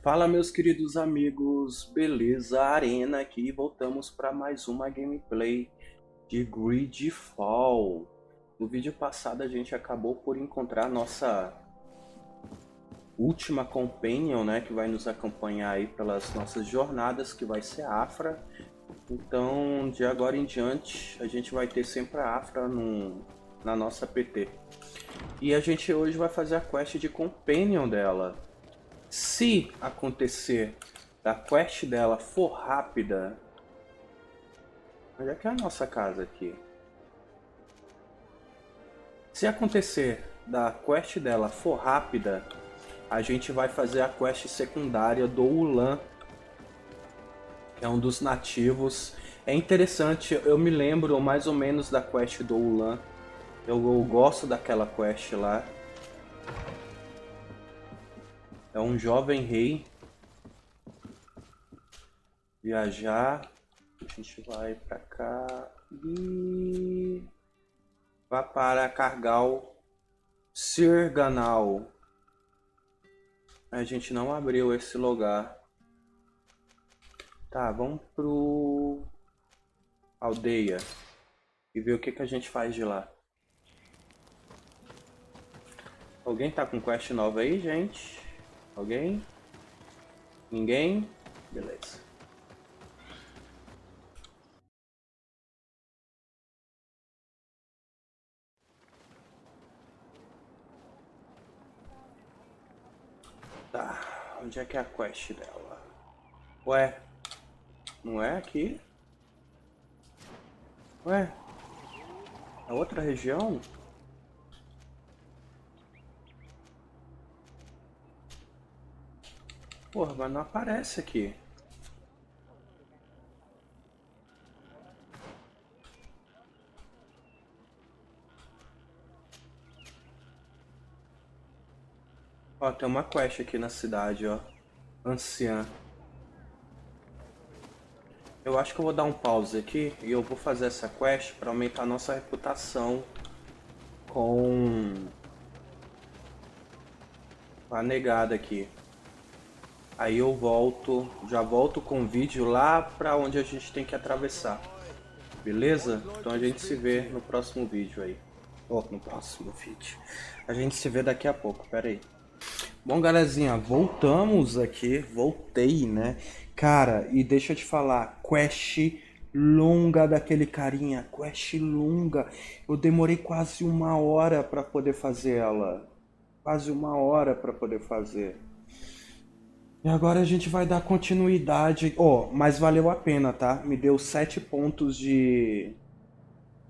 Fala, meus queridos amigos, beleza? Arena aqui, voltamos para mais uma gameplay de GreedFall. No vídeo passado a gente acabou por encontrar nossa última companion, né, que vai nos acompanhar aí pelas nossas jornadas, que vai ser a Aprha. Então, de agora em diante, a gente vai ter sempre a Aprha na nossa PT. E a gente hoje vai fazer a quest de companion dela. Se acontecer da quest dela for rápida... Onde é que é a nossa casa aqui? Se acontecer da quest dela for rápida, a gente vai fazer a quest secundária do Ullan, que é um dos nativos. É interessante, eu me lembro mais ou menos da quest do Ullan. Eu gosto daquela quest lá. É um jovem rei. Viajar. A gente vai pra cá e vai para Cargal Sirganal. A gente não abriu esse lugar. Tá, vamos pro aldeia e ver o que a gente faz de lá. Alguém tá com quest nova aí, gente? Alguém? Ninguém? Beleza. Tá, onde é que é a quest dela? Ué, não é aqui? Ué, é outra região? Porra, mas não aparece aqui. Ó, tem uma quest aqui na cidade, ó. Anciã. Eu acho que eu vou dar um pause aqui e eu vou fazer essa quest para aumentar a nossa reputação com a negada aqui. Aí eu volto, já volto com o vídeo lá para onde a gente tem que atravessar. Beleza? Então a gente se vê no próximo vídeo aí. Ou no próximo vídeo. A gente se vê daqui a pouco, pera aí. Bom, galerinha, voltamos aqui, voltei, né? Cara, e deixa eu te falar, quest longa daquele carinha, quest longa. Eu demorei quase uma hora pra poder fazer ela. Quase uma hora pra poder fazer. E agora a gente vai dar continuidade. Oh, mas valeu a pena, tá? Me deu 7 pontos de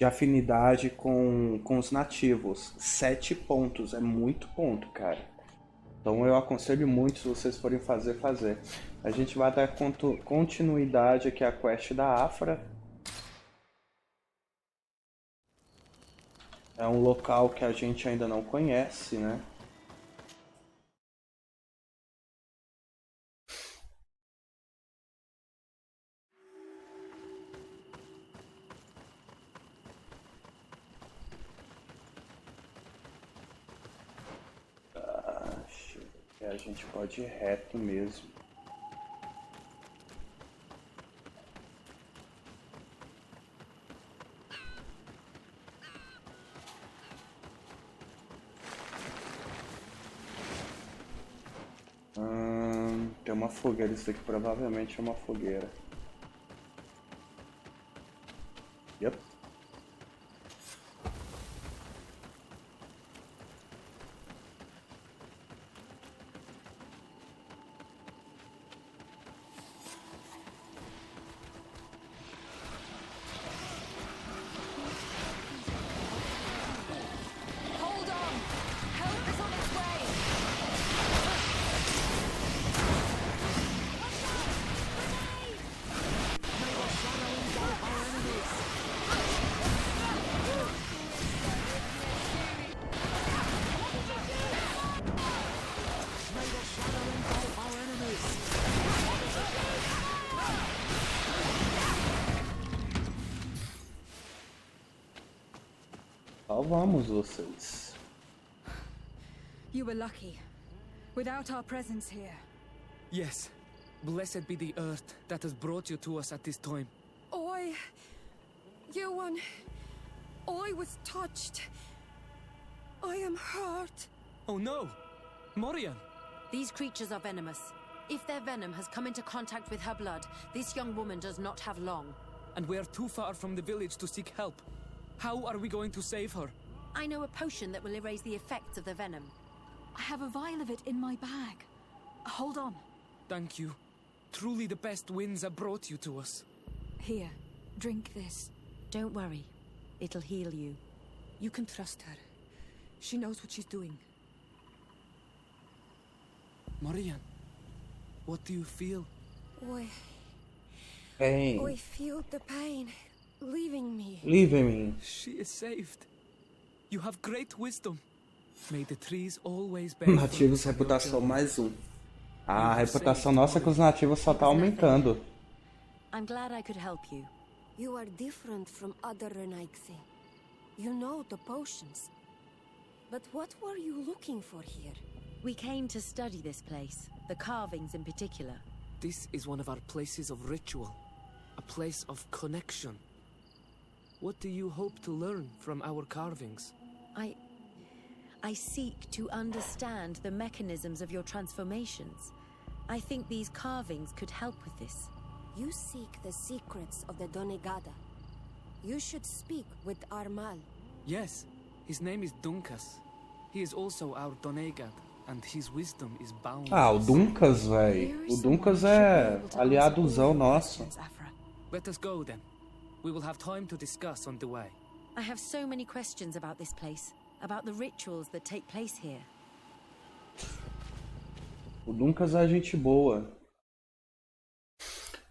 afinidade com os nativos. 7 pontos, é muito ponto, cara. Então eu aconselho muito, se vocês forem fazer. A gente vai dar continuidade aqui à quest da Aprha. É um local que a gente ainda não conhece, né? Acho que a gente pode ir reto mesmo. Tem uma fogueira, isso aqui provavelmente é uma fogueira. Yep. Hold on! Help is on its way! Salvamos vocês. You were lucky. Without our presence here, Yes. Blessed be the earth that has brought you to us at this time. Ullan, I was touched. I am hurt. Oh no! Morian! These creatures are venomous. If their venom has come into contact with her blood, this young woman does not have long. And we are too far from the village to seek help. How are we going to save her? I know a potion that will erase the effects of the venom. I have a vial of it in my bag. Hold on. Thank you. Truly the best winds have brought you to us. Here, drink this. Don't worry. It'll heal you. You can trust her. She knows what she's doing. Morian, what do you feel? Pain. I feel the pain leaving me. Leaving me. She is saved. You have great wisdom. May the trees always bear Nativos, reputação mais um. A reputação nossa com os nativos só tá aumentando. I'm glad I could help you. You are different from other Renaiksi. You know the potions. But what were you looking for here? We came to study this place, the carvings in particular. This is one of our places of ritual. A place of connection. What do you hope to learn from our carvings? I seek to understand the mechanisms of your transformations. I think these carvings could help with this. You seek the secrets of the Donegada. You should speak with Armal. Yes, his name is Dunkas. He is also our Donegad, and his wisdom is boundless. Ah, o Dunkas, véi. O Dunkas é aliadozão nosso. Let us go then. We will have time to discuss on the way. I have so many questions about this place, about the rituals that take place here. O Dunkas é gente boa.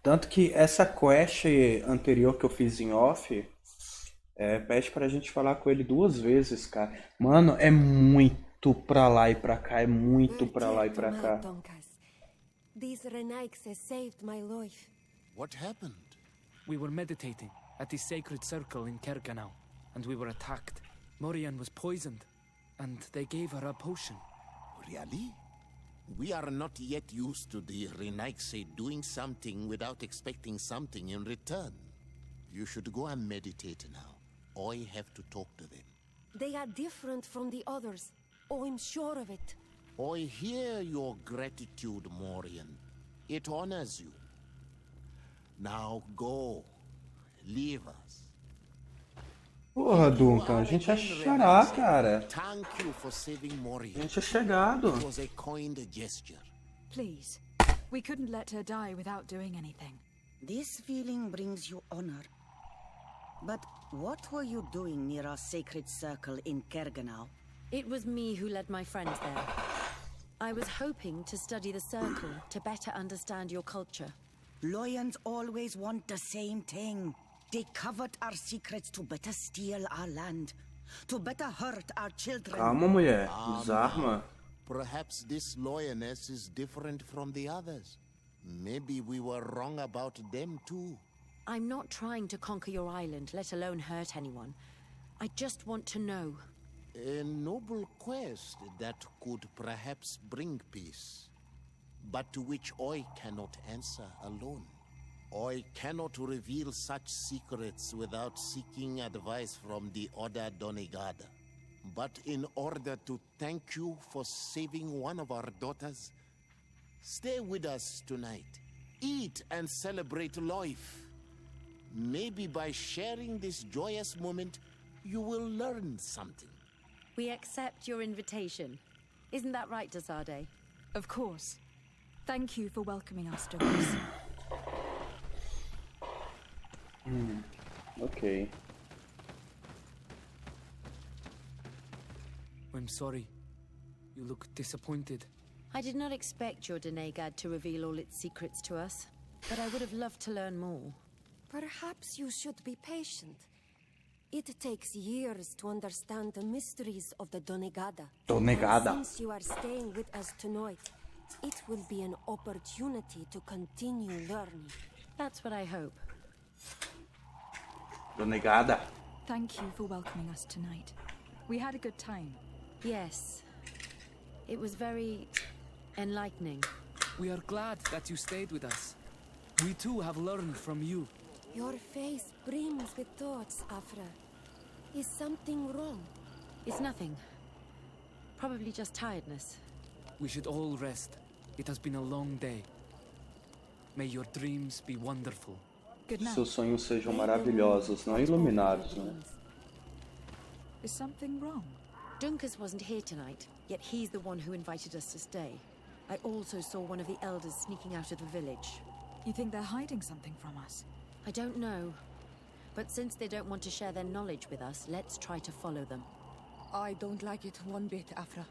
Tanto que essa quest anterior que eu fiz em off, pede pra gente falar com ele 2 vezes, cara. Mano, é muito pra lá e pra cá, é muito pra lá e pra cá. These Renaiks have saved my life. What happened? We were meditating at the sacred circle in Kerganau, and we were attacked. Morian was poisoned, and they gave her a potion. Really? We are not yet used to the Renaikse doing something without expecting something in return. You should go and meditate now. I have to talk to them. They are different from the others. Oh, I'm sure of it. I hear your gratitude, Morian. It honors you. Now go. Leave us. Porra, Duncan, a gente ia chorar, cara. Thank you for saving Morian. A gente é chegado. It was a kind gesture. Please. We couldn't let her die without doing anything. This feeling brings you honor. But what were you doing near our sacred circle in Kerganau? It was me who led my friends there. I was hoping to study the circle to better understand your culture. Loyans always want the same thing. They covet our secrets to better steal our land, to better hurt our children. Calma, mulher. Desarma. Perhaps this lioness is different from the others. Maybe we were wrong about them too. I'm not trying to conquer your island, let alone hurt anyone. I just want to know. A noble quest that could perhaps bring peace, but to which I cannot answer alone. I cannot reveal such secrets without seeking advice from the Order Donegada. But in order to thank you for saving one of our daughters, stay with us tonight. Eat and celebrate life. Maybe by sharing this joyous moment, you will learn something. We accept your invitation. Isn't that right, Dasade? Of course. Thank you for welcoming us, Doris. Ok. I'm sorry. You look disappointed. I did not expect your Donegad to reveal all its secrets to us, but I would have loved to learn more. Perhaps you should be patient. It takes years to understand the mysteries of the Donegada. Donegada. And since you are staying with us tonight, it will be an opportunity to continue learning. That's what I hope. Donegada. Thank you for welcoming us tonight. We had a good time. Yes. It was very enlightening. We are glad that you stayed with us. We too have learned from you. Your face brims with thoughts, Aprha. Is something wrong? It's nothing. Probably just tiredness. We should all rest. It has been a long day. May your dreams be wonderful. Good night. Seus sonhos sejam maravilhosos, não iluminados, né? Is something wrong? Dunkus wasn't here tonight, yet he's the one who invited us to stay. I also saw one of the elders sneaking out of the village. You think they're hiding something from us? I don't know. But since they don't want to share their knowledge with us, let's try to follow them. I don't like it one bit, Aprha.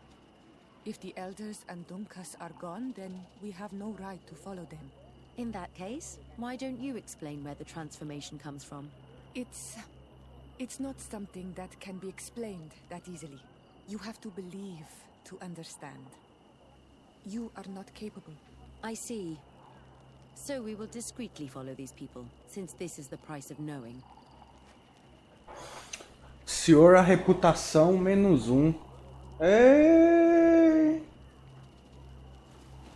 If the elders and Dunkas are gone, then we have no right to follow them. In that case, why don't you explain where the transformation comes from? It's not something that can be explained that easily. You have to believe to understand. You are not capable. I see. So we will discreetly follow these people, since this is the price of knowing. Senhor, a reputação -1. É...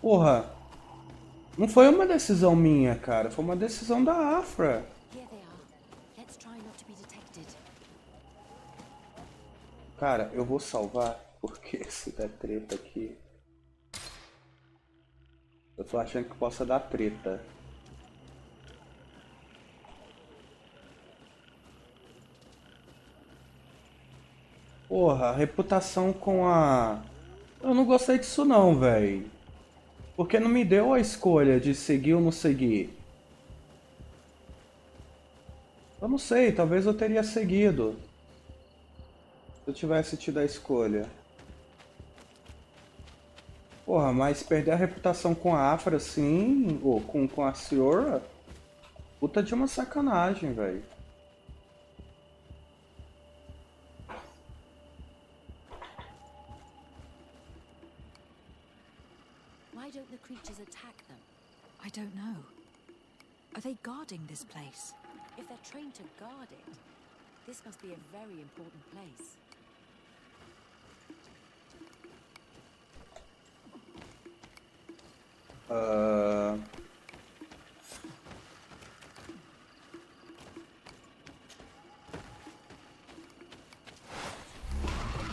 Porra. Não foi uma decisão minha, cara. Foi uma decisão da Aprha. Here they are. Let's try not to be detected. Cara, eu vou salvar, porque se der treta aqui... Eu tô achando que possa dar treta. Porra, a reputação com a... Eu não gostei disso não, velho. Porque não me deu a escolha de seguir ou não seguir. Eu não sei, talvez eu teria seguido. Se eu tivesse tido a escolha. Porra, mas perder a reputação com a Aprha assim, ou com a Senhora, puta de uma sacanagem, velho. Why don't the creatures attack them? I don't know. Are they guarding this place? If they're trained to guard it, this must be a very important place.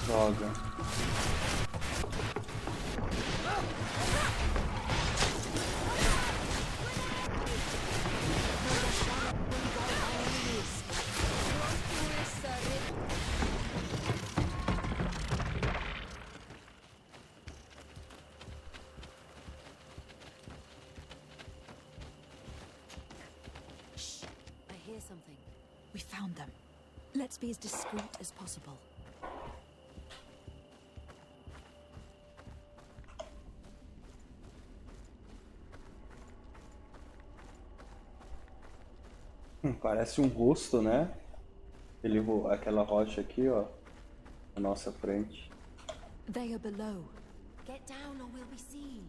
Droga. Something. We found them. Let's be as discreet as possible. Parece um rosto, né? Aquela rocha aqui, ó, na nossa frente. They are below. Get down or we'll be seen.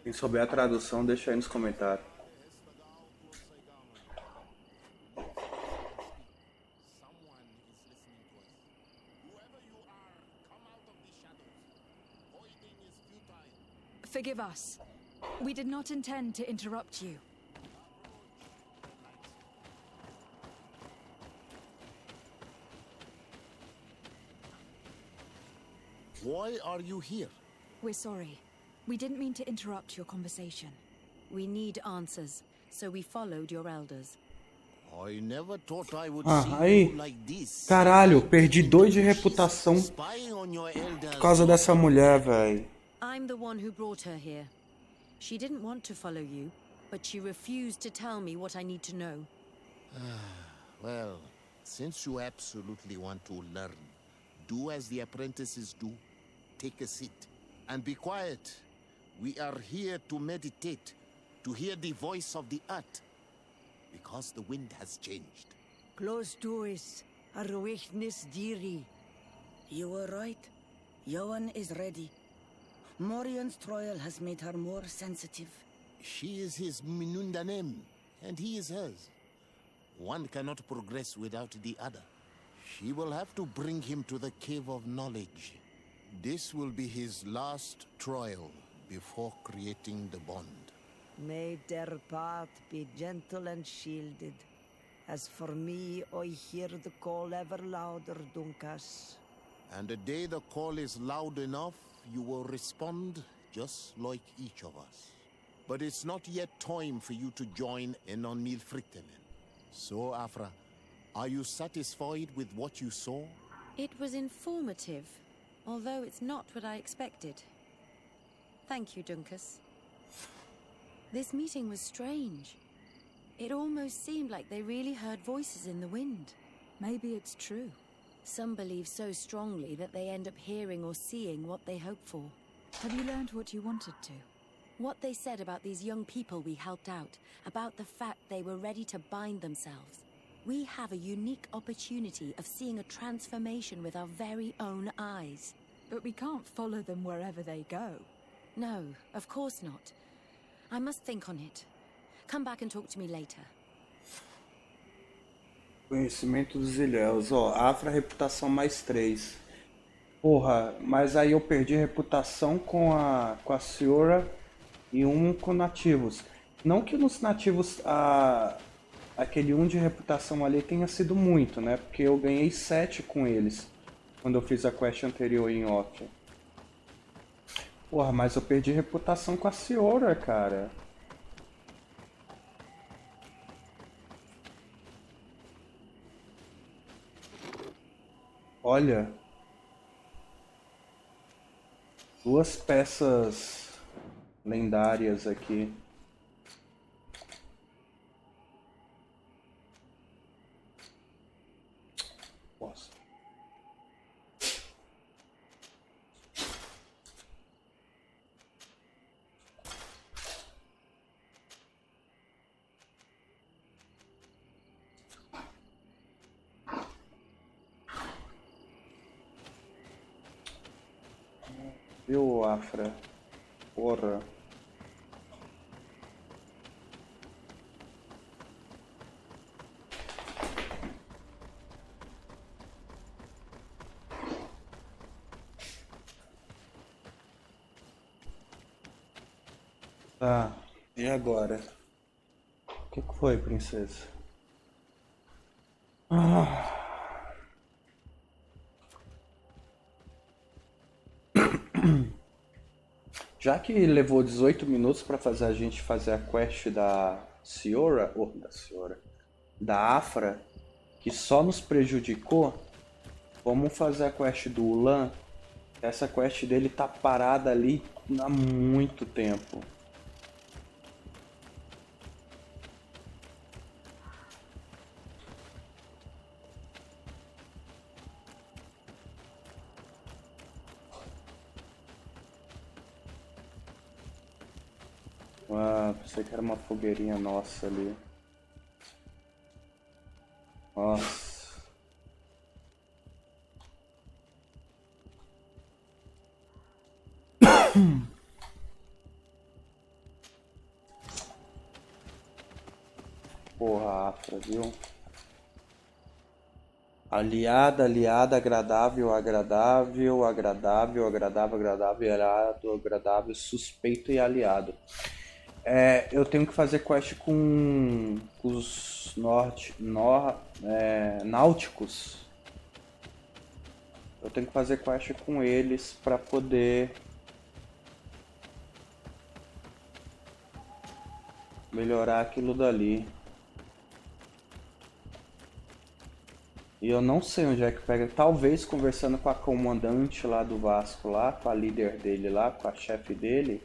Quem souber a tradução, deixa aí nos comentários. Forgive us. We did not intend to interrupt you. Why are you here? We're sorry. We didn't mean to interrupt your conversation. We need answers, so we followed your elders. I never thought I would Ah, see aí. you like this. Caralho, perdi 2 de reputação Spying on your elders. por causa dessa mulher, velho. I'm the one who brought her here. She didn't want to follow you, but she refused to tell me what I need to know. Well, since you absolutely want to learn, do as the apprentices do. Take a seat and be quiet. We are here to meditate, to hear the voice of the earth, because the wind has changed. Close to us, our witness dearie. You were right. Johan is ready. Morian's trial has made her more sensitive. She is his Minundanem, and he is hers. One cannot progress without the other. She will have to bring him to the Cave of Knowledge. This will be his last trial before creating the bond. May their path be gentle and shielded. As for me, I hear the call ever louder, Dunkas. And the day the call is loud enough, you will respond just like each of us. But it's not yet time for you to join in on Milfriktenen. So, Aprha, are you satisfied with what you saw? It was informative, although it's not what I expected. Thank you, Dunkas. This meeting was strange. It almost seemed like they really heard voices in the wind. Maybe it's true. Some believe so strongly that they end up hearing or seeing what they hope for. Have you learned what you wanted to? What they said about these young people we helped out, about the fact they were ready to bind themselves. We have a unique opportunity of seeing a transformation with our very own eyes. But we can't follow them wherever they go. No, of course not. I must think on it. Come back and talk to me later. Conhecimento dos ilhéus. Ó, Afra, reputação mais 3. Porra, mas aí eu perdi reputação com a senhora e um com nativos. Não que nos nativos aquele 1 de reputação ali tenha sido muito, né? Porque eu ganhei 7 com eles quando eu fiz a quest anterior em off. Porra, mas eu perdi reputação com a senhora, cara. Olha. 2 peças lendárias aqui. Nossa. Viu, Afra? Porra. Tá, e agora? O que foi, princesa? Já que levou 18 minutos para fazer a gente fazer a quest da senhora, da Afra, que só nos prejudicou, vamos fazer a quest do Ullan. Essa quest dele tá parada ali há muito tempo. Ah, pensei que era uma fogueirinha nossa ali. Nossa. Porra, Afra, viu? Aliada, aliada, agradável, agradável, agradável, agradável, agradável, aliado, agradável, suspeito e aliado. Eu tenho que fazer quest com os náuticos. Eu tenho que fazer quest com eles para poder melhorar aquilo dali. E eu não sei onde é que pega. Talvez conversando com a comandante lá do Vasco, lá, com a líder dele lá, com a chefe dele.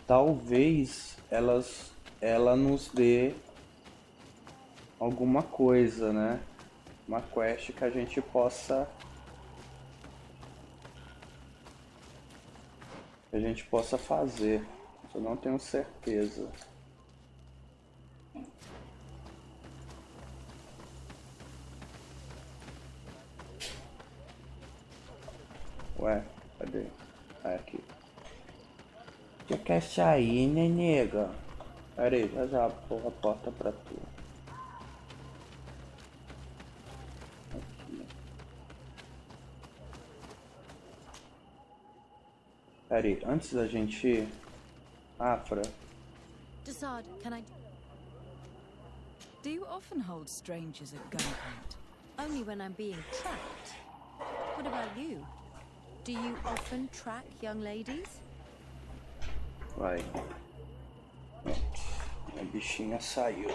Talvez ela nos dê alguma coisa, né? Uma quest que a gente possa fazer. Eu não tenho certeza. Ué, cadê? Ah, aqui. Já quer sair, né, nega? Pera aí, já pôr a porta pra tu. Aqui. Pera aí, antes da gente ir... Aprha. Decide, can I... Do you often hold strangers at gunpoint? Only when I'm being tracked. What about you? Do you often track young ladies? Vai. A bichinha saiu.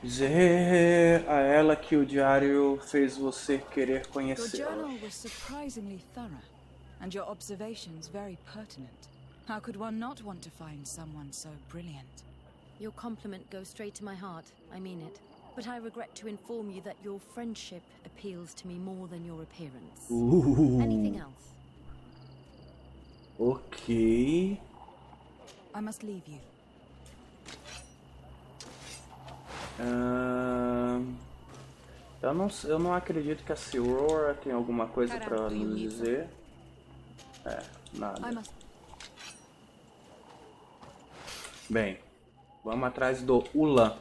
Dizer a ela que o diário fez você querer Your conhecê-la. journal was surprisingly thorough, and your observations very pertinent. How could one not want to find someone so brilliant? Your compliment goes straight to my heart. I mean it. But I regret to inform you that your friendship appeals to me more than your appearance. Anything else? Ok. I must leave you. Eu não acredito que a Silroar tem alguma coisa pra nos dizer. É, nada. Bem, vamos atrás do Ullan.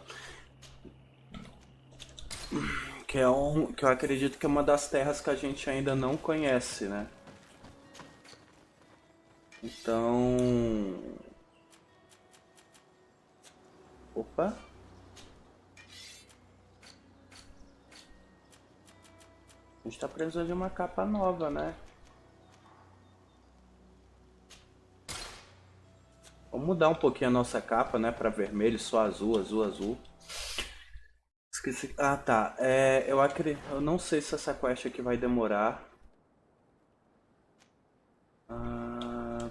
Que eu acredito que é uma das terras que a gente ainda não conhece, né? Então... Opa! A gente tá precisando de uma capa nova, né? Vamos mudar um pouquinho a nossa capa, né? Pra vermelho, só azul, azul, azul. Esqueci... Ah, tá. Eu não sei se essa quest aqui vai demorar.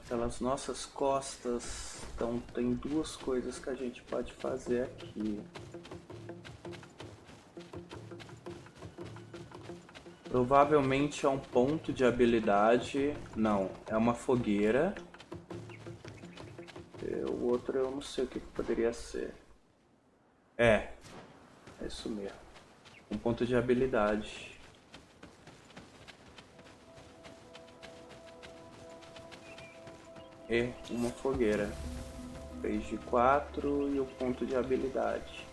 Pelas nossas costas. Então tem duas coisas que a gente pode fazer aqui. Provavelmente é um ponto de habilidade. Não, é uma fogueira. O outro eu não sei o que poderia ser. É isso mesmo. Um ponto de habilidade. E uma fogueira. 3 de 4 e o ponto de habilidade.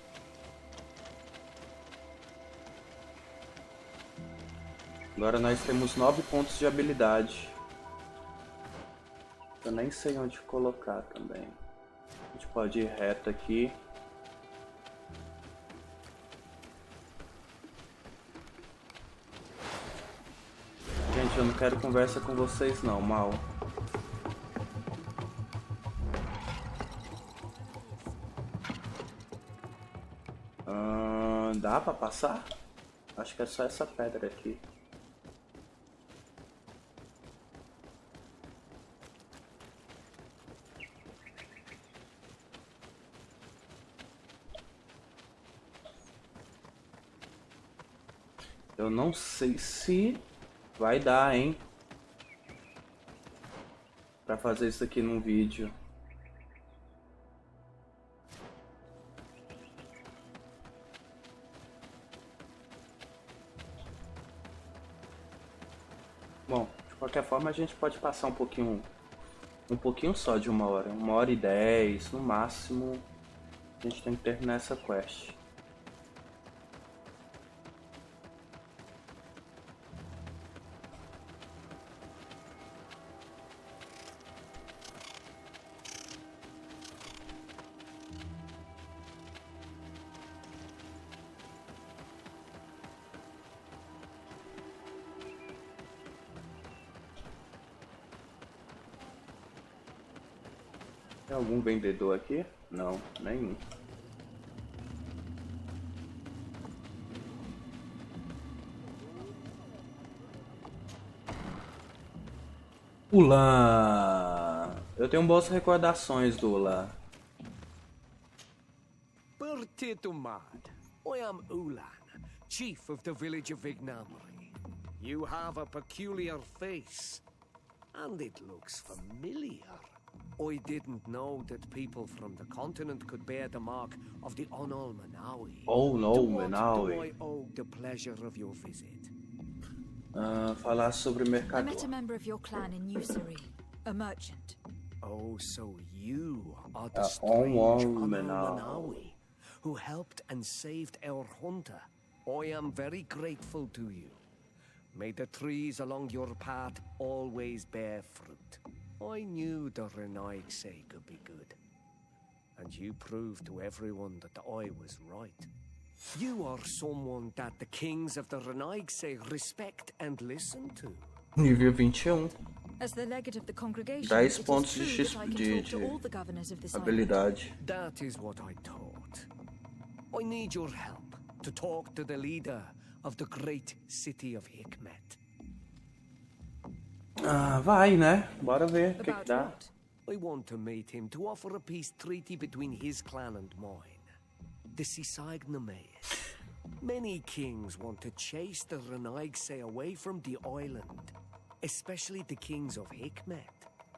Agora nós temos 9 pontos de habilidade. Eu nem sei onde colocar também. A gente pode ir reto aqui. Gente, eu não quero conversa com vocês não, mal. Dá pra passar? Acho que é só essa pedra aqui. Eu não sei se vai dar, hein? Pra fazer isso aqui num vídeo. Bom, de qualquer forma a gente pode passar um pouquinho só de 1 hora. 1h10, no máximo. A gente tem que terminar essa quest. Tem algum vendedor aqui? Não, nenhum. Ullan! Eu tenho boas recordações do Ullan. Bertitumad, I am Ullan, chief of the village of Vignamri. You have a peculiar face, and it looks familiar. I didn't know that people from the continent could bear the mark of the Onol-Manawi. Oh no, To what Manawi. do I owe the pleasure of your visit? Falar sobre I mercador. met a member of your clan in Usury, a merchant. Oh, so you are the A strange woman, Unknown who helped and saved our hunter. I am very grateful to you. May the trees along your path always bear fruit. I knew the Renaigse could be good. And you proved to everyone that I was right. You are someone that the kings of the Renaigse respect and listen to. Nível 21. As the legate of the congregation, 10 it is pontos true de that I can de talk to all the governors of this island. habilidade. That is what I thought. I need your help to talk to the leader of the great city of Hikmet. Vai, né? Bora ver o que About dá. what? I want to meet him to offer a peace treaty between his clan and mine. The Sisagnameis. Many kings want to chase the Renaigse away from the island, especially the kings of Hikmet.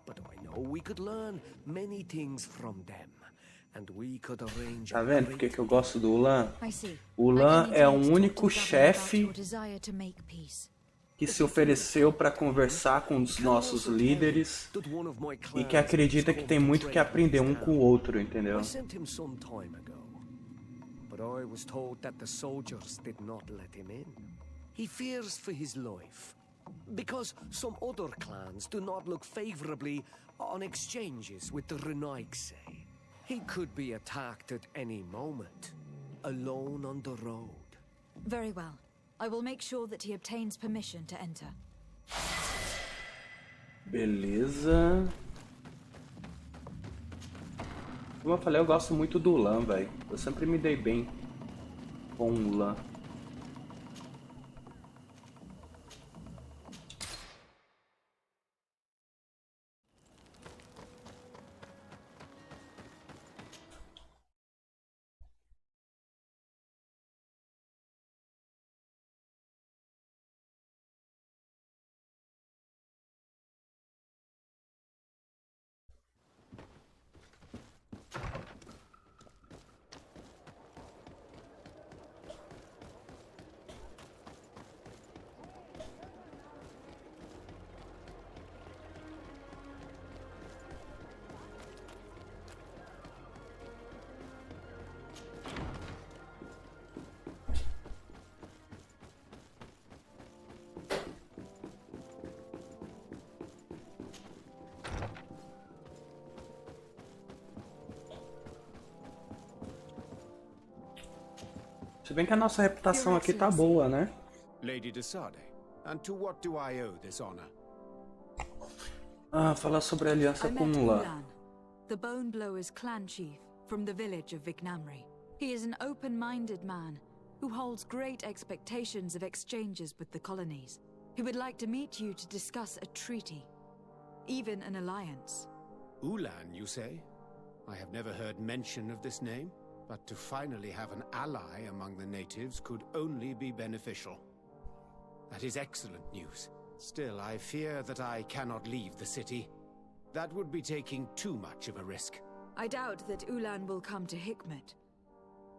But I know we could learn many things from them, and we could arrange Tá a vendo por great que eu gosto do Ullan? I see. Ullan é o único chefe chefe que se ofereceu para conversar com os nossos líderes e que acredita que tem muito que aprender um com o outro, entendeu? I sent him some time ago, but I was told that the soldiers did not let him in. He fears for his life, because some other clans do not look favorably on exchanges with the Renaigse. He could be attacked at any moment, alone on the road. Very well. I will make sure that he obtains permission to enter. Beleza. Como eu falei, eu gosto muito do Ullan, velho. Eu sempre me dei bem com o Ullan. Se bem que a nossa reputação aqui tá boa, né? Lady de Sade, and to what do I owe this honor? Falar sobre a aliança com o Ullan. Ullan, the Bone Blower's clan chief from the village of Vignamri. He is an open-minded man who holds great expectations of exchanges with the colonies. He would like to meet you to discuss a treaty, even an alliance. Ullan, you say? I have never heard mention of this name, but to finally have an ally among the natives could only be beneficial. That is excellent news. Still, I fear that I cannot leave the city. That would be taking too much of a risk. I doubt that Ullan will come to Hikmet.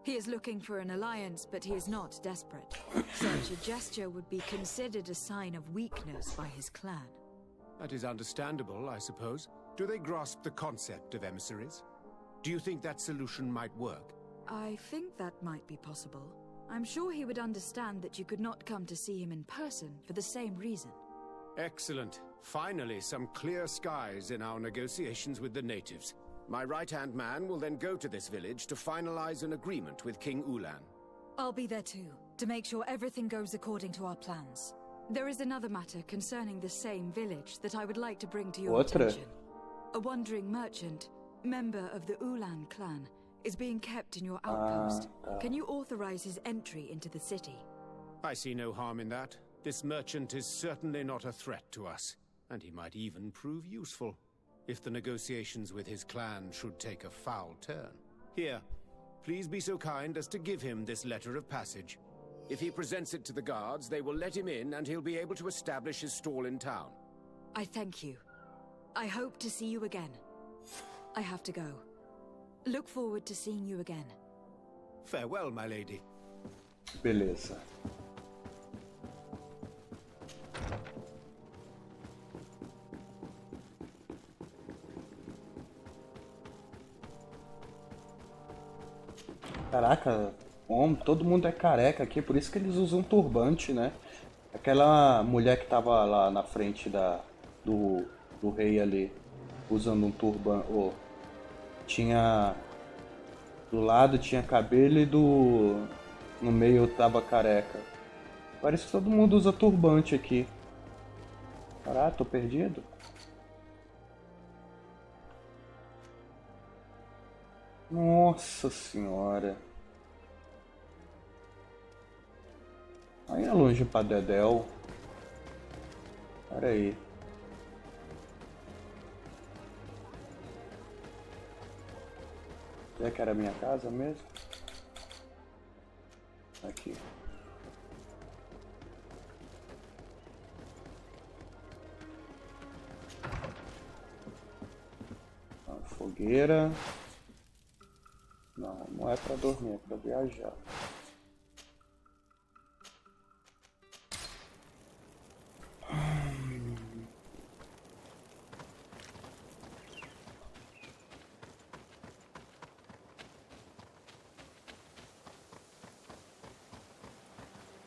He is looking for an alliance, but he is not desperate. Such a gesture would be considered a sign of weakness by his clan. That is understandable, I suppose. Do they grasp the concept of emissaries? Do you think that solution might work? I think that might be possible. I'm sure he would understand that you could not come to see him in person for the same reason. Excellent. Finally, some clear skies in our negotiations with the natives. My right-hand man will then go to this village to finalize an agreement with King Ullan. I'll be there too, to make sure everything goes according to our plans. There is another matter concerning the same village that I would like to bring to your attention. A wandering merchant, member of the Ullan clan, is being kept in your outpost. Can you authorize his entry into the city? I see no harm in that. This merchant is certainly not a threat to us, and he might even prove useful if the negotiations with his clan should take a foul turn. Here, please be so kind as to give him this letter of passage. If he presents it to the guards, they will let him in and he'll be able to establish his stall in town. I thank you. I hope to see you again. I have to go. Look forward to seeing you again. Farewell, my lady. Beleza. Caraca, todo mundo é careca aqui, por isso que eles usam turbante, né? Aquela mulher que tava lá na frente do rei ali, usando um turbante. Oh, tinha... Do lado tinha cabelo e no meio tava careca. Parece que todo mundo usa turbante aqui. Caraca, tô perdido. Nossa senhora. Aí é longe pra Dedéu. Pera aí. Será que era a minha casa mesmo? Aqui. Uma fogueira. Não, não é pra dormir, é pra viajar.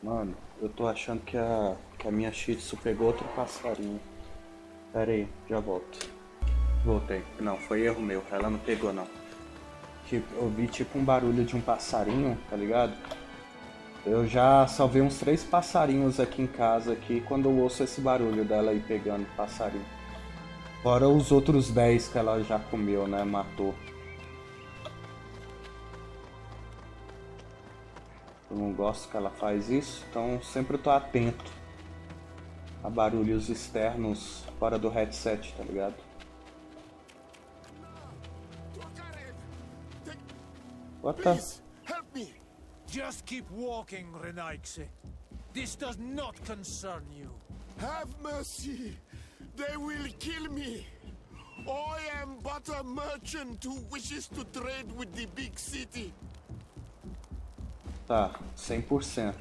Mano, eu tô achando que a minha Shih Tzu pegou outro passarinho. Pera aí, já volto. Voltei. Não, foi erro meu, ela não pegou não. Tipo, eu vi tipo um barulho de um passarinho, tá ligado? Eu já salvei uns 3 passarinhos aqui em casa aqui quando eu ouço esse barulho dela aí pegando passarinho. Fora os outros 10 que ela já comeu, né? Matou. Eu não gosto que ela faz isso, então sempre eu tô atento a barulhos externos fora do headset, tá ligado? What the... Please, help me. Just keep walking, Renaigse. This does not concern you. Have mercy. They will kill me. I am but a merchant who wishes to trade with the big city. Tá, 100%.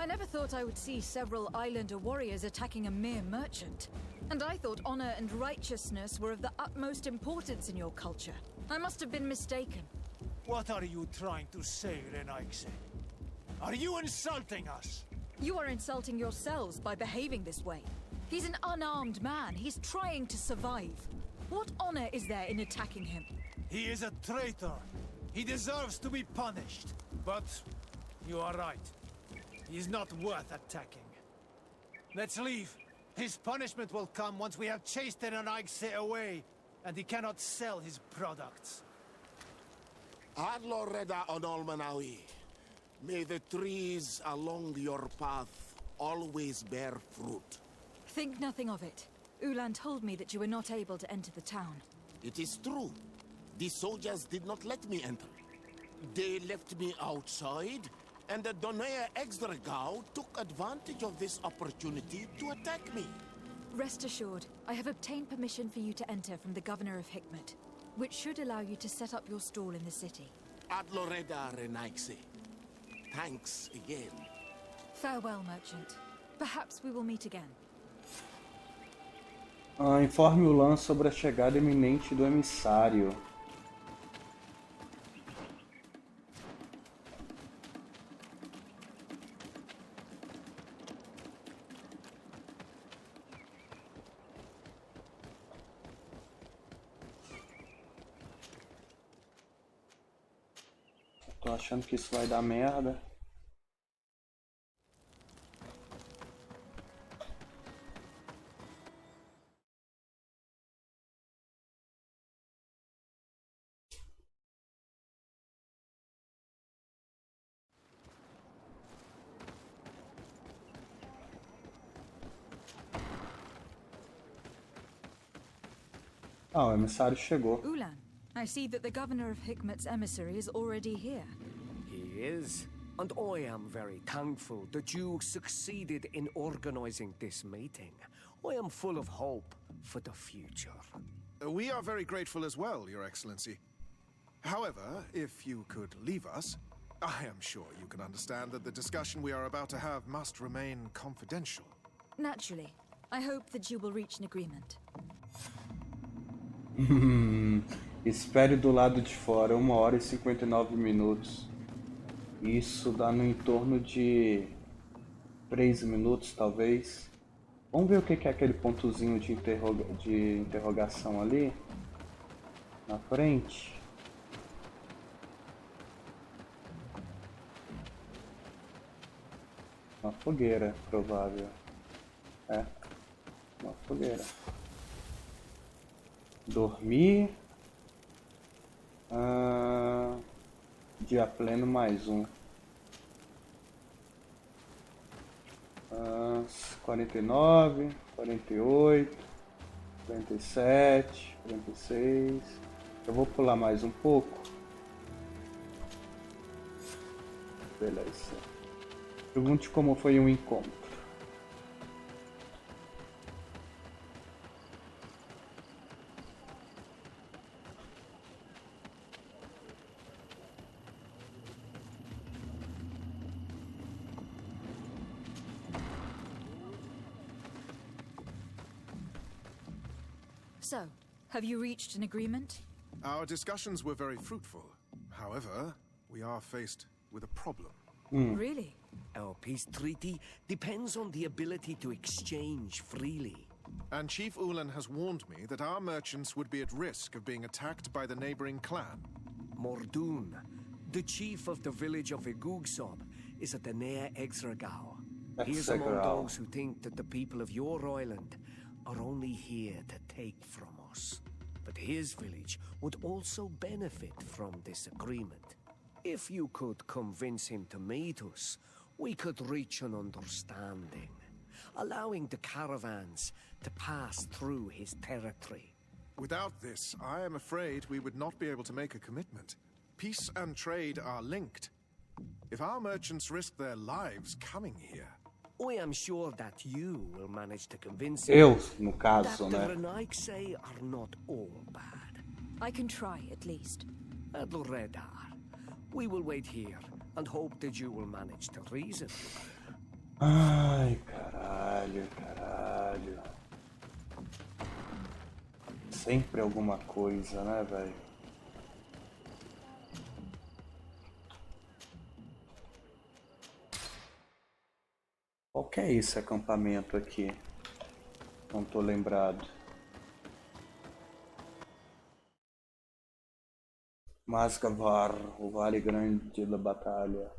I never thought I would see several islander warriors attacking a mere merchant. And I thought honor and righteousness were of the utmost importance in your culture. I must have been mistaken. What are you trying to say, Renaigse? Are you insulting us? You are insulting yourselves by behaving this way. He's an unarmed man. He's trying to survive. What honor is there in attacking him? He is a traitor. He deserves to be punished. But you are right. He is not worth attacking. Let's leave. His punishment will come once we have chased Renaigse away, and he cannot sell his products. Adloreda Onolmanawi, may the trees along your path always bear fruit. Think nothing of it. Ullan told me that you were not able to enter the town. It is true. The soldiers did not let me enter. They left me outside, and the Donea Exdragao took advantage of this opportunity to attack me. Rest assured, I have obtained permission for you to enter from the Governor of Hikmet, which should allow you to set up your stall in the city. Adloreda Renaigse, thanks again. Farewell, merchant. Perhaps we will meet again. Informe Ullan sobre a chegada iminente do emissário. Tô achando que isso vai dar merda. O emissário chegou. Ullan, I see that the Governor of Hikmet's emissary is already here. He is, and I am very thankful that you succeeded in organizing this meeting. I am full of hope for the future. We are very grateful as well, Your Excellency. However, if you could leave us, I am sure you can understand that the discussion we are about to have must remain confidential. Naturally. I hope that you will reach an agreement. Espere do lado de fora, 1 hora e 59 minutos. Isso dá no entorno de 3 minutos, talvez. Vamos ver o que é aquele pontozinho de interrogação ali na frente. Uma fogueira, provável. É, uma fogueira. Dormir. Dia pleno mais um. 49, 48, 47, 46. Eu vou pular mais um pouco. Beleza. Pergunte como foi o encontro. So, have you reached an agreement? Our discussions were very fruitful. However, we are faced with a problem. Really? Our peace treaty depends on the ability to exchange freely. And Chief Ullan has warned me that our merchants would be at risk of being attacked by the neighboring clan. Mordoon, the chief of the village of Igugsob, is at the Nea Exragao. He is among those who think that the people of your island are only here to take from us. But his village would also benefit from this agreement. If you could convince him to meet us, we could reach an understanding, allowing the caravans to pass through his territory. Without this, I am afraid we would not be able to make a commitment. Peace and trade are linked. If our merchants risk their lives coming here, I am sure that you will manage to convince him no caso, that né? the Renaigse are not all bad. I can try, at least. Adloredar, we will wait here and hope that you will manage to reason. Ai, caralho, caralho. Sempre alguma coisa, né, velho? Qual que é esse acampamento aqui? Não tô lembrado. Masgavar, o Vale Grande da Batalha.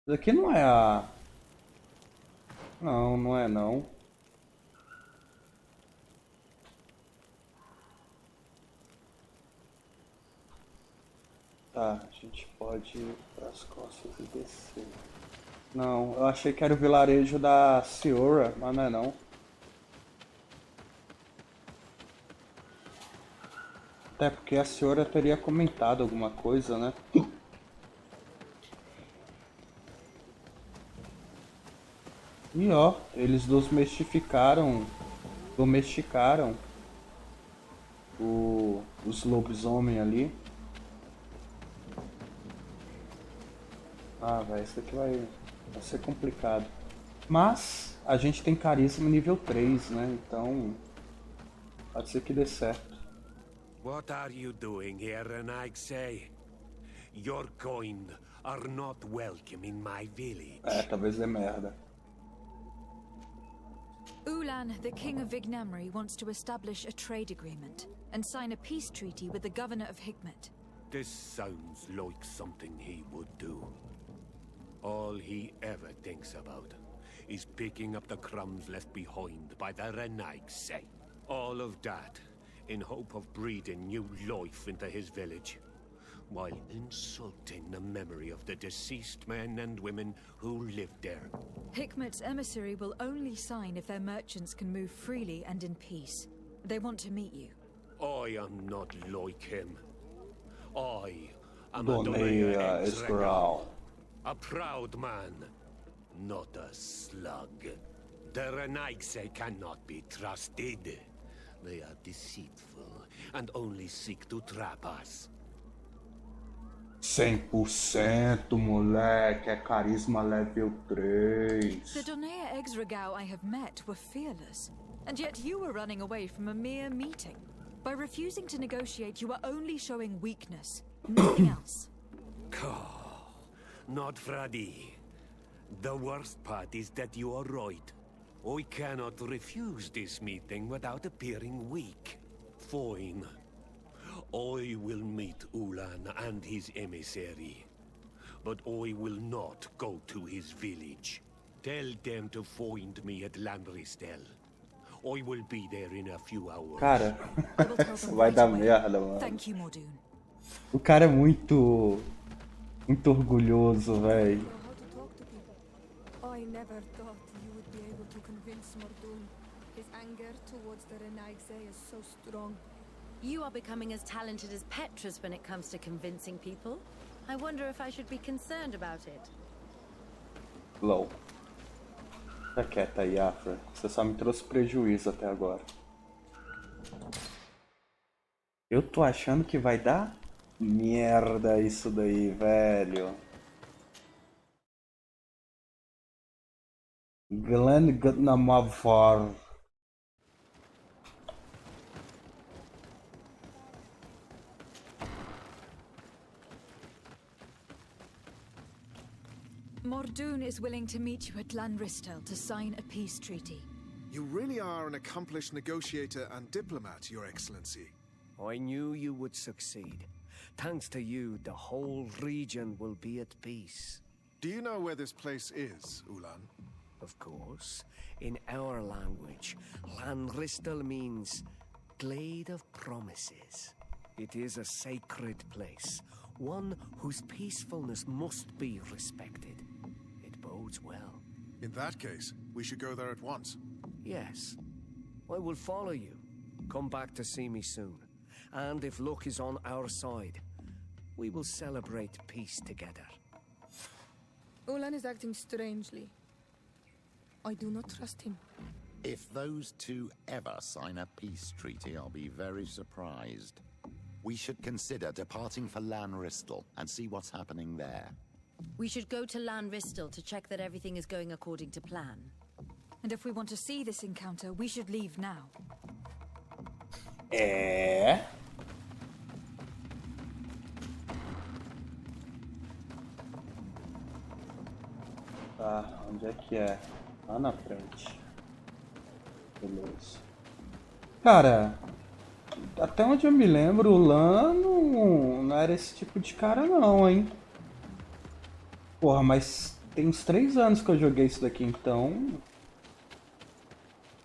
Isso aqui não é a... Não, não é não. Tá, a gente pode ir para as costas e descer. Não, eu achei que era o vilarejo da Ciora, mas não é não. Até porque a Ciora teria comentado alguma coisa, né? E ó, eles domesticaram os lobisomem ali. Ah, velho, isso aqui vai ser complicado. Mas a gente tem carisma nível 3, né? Então pode ser que dê certo. What are you doing here, Renaigse? Your kind are not welcome in my village. É, talvez dê merda. Ullan, the king of Vignamri, wants to establish a trade agreement and sign a peace treaty with the governor of Hikmet. This sounds like something he would do. All he ever thinks about is picking up the crumbs left behind by the Renaigse. All of that in hope of breathing new life into his village, while insulting the memory of the deceased men and women who lived there. Hikmet's emissary will only sign if their merchants can move freely and in peace. They want to meet you. I am not like him. I am Donea Esgral. A proud man, not a slug. The Renaigse cannot be trusted. They are deceitful and only seek to trap us. 100%, moleque, é carisma level 3. The Donea Exragao I have met were fearless, and yet you were running away from a mere meeting. By refusing to negotiate, you are only showing weakness, nothing else. Not Freddy. The worst part is that you are right. I cannot refuse this meeting without appearing weak. Fine. I will meet Ullan and his emissary. But I will not go to his village. Tell them to find me at Landristel. I will be there in a few hours. Cara, isso vai dar merda, mano. Thank you, Mordoon. O cara é muito orgulhoso, velho. I never thought you would be able to convince Mordoon. His anger towards the Renaigse is so strong. You are becoming as talented as Petrus when it comes to convincing people. I wonder if I should be concerned about it. LOL. Fica quieta aí, Aprha. Você só me trouxe prejuízo até agora. Eu tô achando que vai dar merda isso daí, velho. Glenn Gutnamavar. Mordoon is willing to meet you at Landristel to sign a peace treaty. You really are an accomplished negotiator and diplomat, Your Excellency. I knew you would succeed. Thanks to you, the whole region will be at peace. Do you know where this place is, Ullan? Of course. In our language, Landristel means Glade of Promises. It is a sacred place, one whose peacefulness must be respected. It bodes well. In that case, we should go there at once. Yes. I will follow you. Come back to see me soon. And if luck is on our side, we will celebrate peace together. Ullan is acting strangely. I do not trust him. If those two ever sign a peace treaty, I'll be very surprised. We should consider departing for Landristel and see what's happening there. We should go to Landristel to check that everything is going according to plan. And if we want to see this encounter, we should leave now. Tá, onde é que é? Lá na frente. Beleza. Cara, até onde eu me lembro, o Ullan não era esse tipo de cara não, hein? Porra, mas tem uns 3 anos que eu joguei isso daqui, então...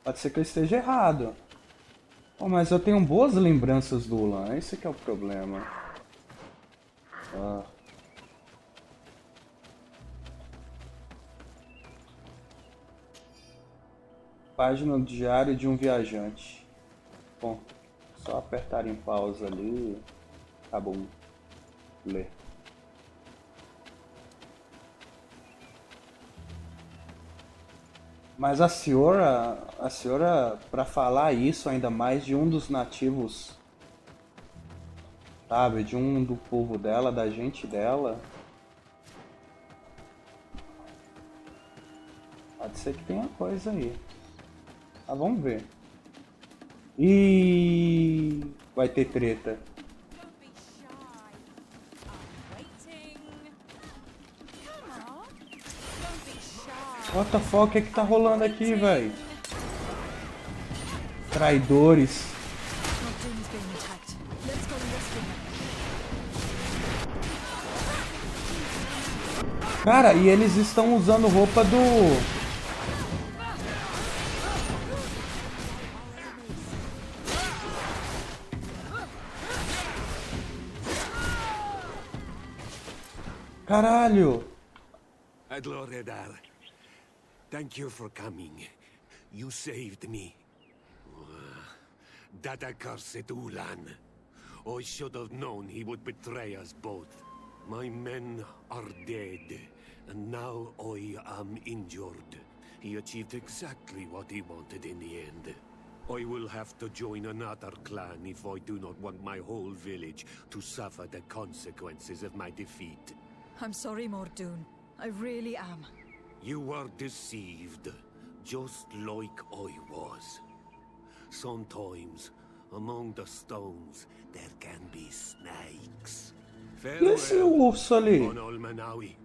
Pode ser que eu esteja errado. Oh, mas eu tenho boas lembranças do Ullan, esse que é o problema. Página do diário de um viajante. Bom, só apertar em pausa ali. Tá bom. Ler. Mas a senhora, para falar isso ainda mais de um dos nativos, sabe, de um do povo dela, da gente dela, pode ser que tenha coisa aí. Ah, vamos ver. E vai ter treta. What the fuck, o que é que tá rolando aqui, velho? Traidores. Cara, e eles estão usando roupa do... Caralho! Adloredar, thank you for coming. You saved me. That accursed Ullan. I should have known he would betray us both. My men are dead, and now I am injured. He achieved exactly what he wanted in the end. I will have to join another clan if I do not want my whole village to suffer the consequences of my defeat. I'm sorry, Mordoon. I really am. You were deceived, just like I was. Sometimes, among the stones, there can be snakes. E esse urso ali? On Almanawi.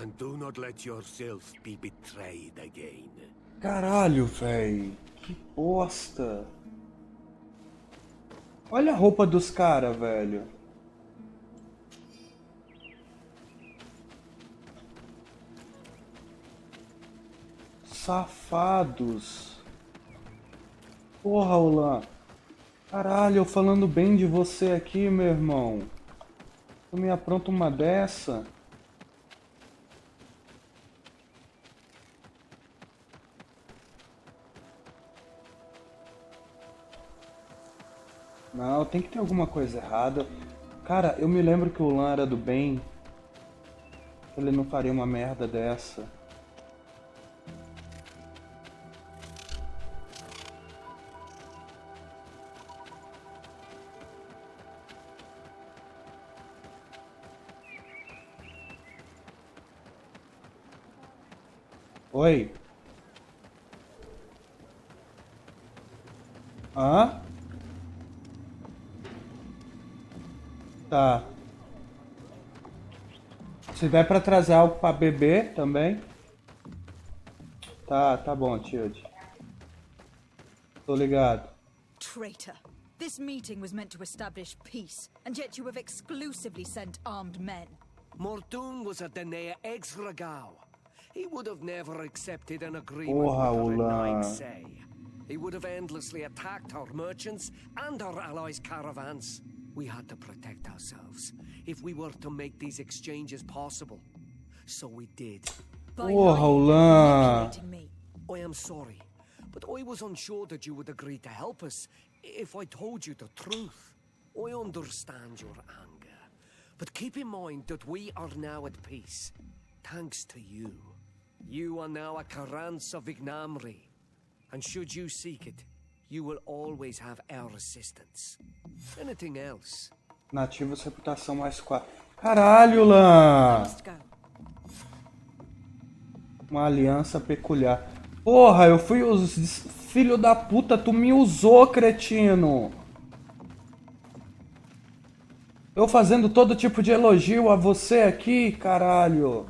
And do not let yourself be betrayed again. Caralho, véi. Que bosta. Olha a roupa dos caras, velho. Safados. Porra, Ullan. Caralho, eu falando bem de você aqui, meu irmão. Tu me apronta uma dessa. Não, tem que ter alguma coisa errada. Cara, eu me lembro que o Ullan era do bem. Ele não faria uma merda dessa. Oi? Hã? Tá. Se der pra trazer algo pra beber também. Tá bom, Tilde. Tô ligado. Traitor. This meeting was meant to establish peace, and yet you have exclusively sent armed men. Mortun was a Denea ex-Regao. He would have never accepted an agreement Porra, with the Ullan. say. He would have endlessly attacked our merchants and our allies' caravans. We had to protect ourselves if we were to make these exchanges possible. So we did. Porra, Ullan. I am sorry, but I was unsure that you would agree to help us if I told you the truth. I understand your anger, but keep in mind that we are now at peace, thanks to you. You are now a Karans of Ignamri, and should you seek it, you will always have our assistance. Anything else? Nativos, reputação mais 4. Caralho, Ullan! Uma aliança peculiar. Porra, eu fui os filho da puta, tu me usou, cretino. Eu fazendo todo tipo de elogio a você aqui, caralho.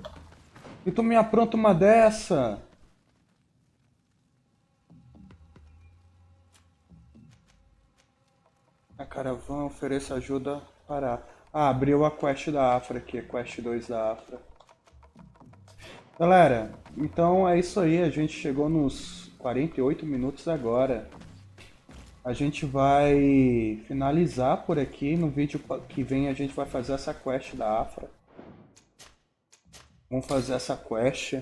E tu me apronta uma dessa. A caravana oferece ajuda para... Ah, abriu a quest da Afra aqui, quest 2 da Afra. Galera, então é isso aí, a gente chegou nos 48 minutos agora. A gente vai finalizar por aqui, no vídeo que vem a gente vai fazer essa quest da Afra. Vamos fazer essa quest.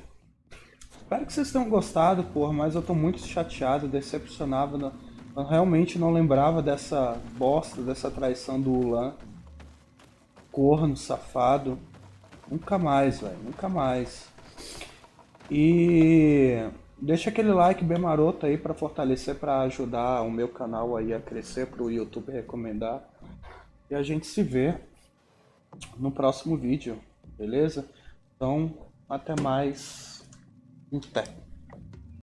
Espero que vocês tenham gostado, porra, mas eu tô muito chateado, decepcionado. Eu realmente não lembrava dessa bosta, dessa traição do Ullan. Corno, safado. Nunca mais, velho, nunca mais. E deixa aquele like bem maroto aí pra fortalecer, pra ajudar o meu canal aí a crescer, pro YouTube recomendar. E a gente se vê no próximo vídeo, beleza? Então, até mais. Até.